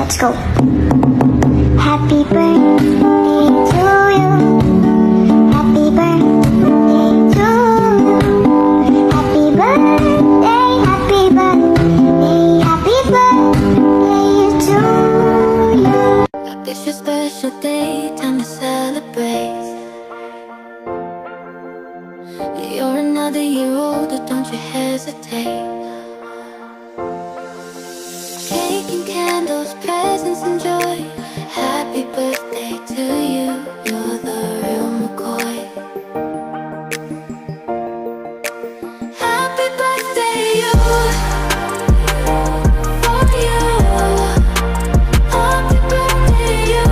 let's go. Happy birthday to you. Happy birthday to you. Happy birthday, happy birthday, happy birthday to you. It's your special day, time to celebrate. You're another year older, don't you hesitate. Cake and candles, presents and joy. Happy birthday to you, you're the real McCoy. Happy birthday, you, for you. Happy birthday, you.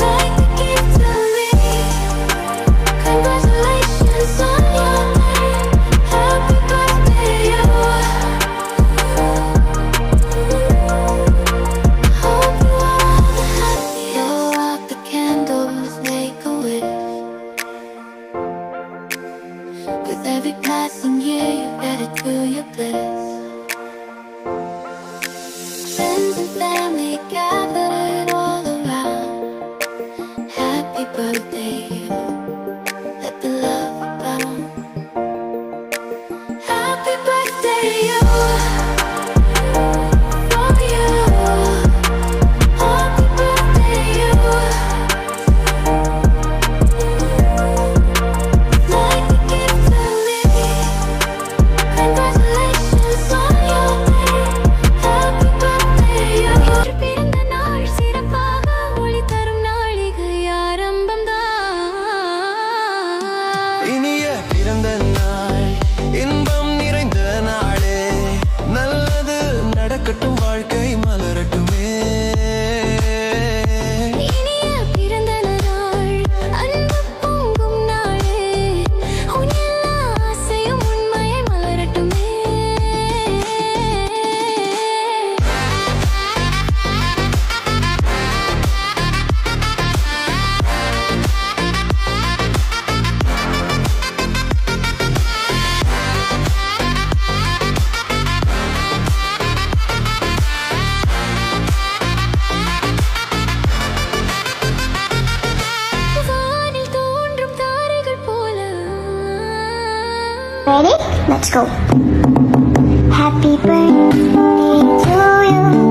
Like a gift to me. Congratulations on your name. Happy birthday, you. Hope you are the happiest. Blow out the candles, make a wish. With every passing year, you added to your bliss. Friends and family gathered all around. Happy birthday, you. Let the love abound. Happy birthday, you. For you. Happy birthday, you. Like a gift to me. Congratulations on your name. Happy birthday, you. பிறந்த நாள் சிறப்பாக ஒளி தரும் நாளிகை ஆரம்பம்தான். இனிய பிறந்த நாள் இன்பம் நிறைந்த நாளே, நல்லது நடக்கட்டும், வாழ்க்கை மலரட்டுமே. இனிய பிறந்த நாள் அன்பு பொங்கும் நாளே, உன் எல்லா ஆசையும் உண்மையை மலரட்டுமே. வானில் தோன்றும் தாரைகள் போல. Ready? Let's go. Happy birthday to you.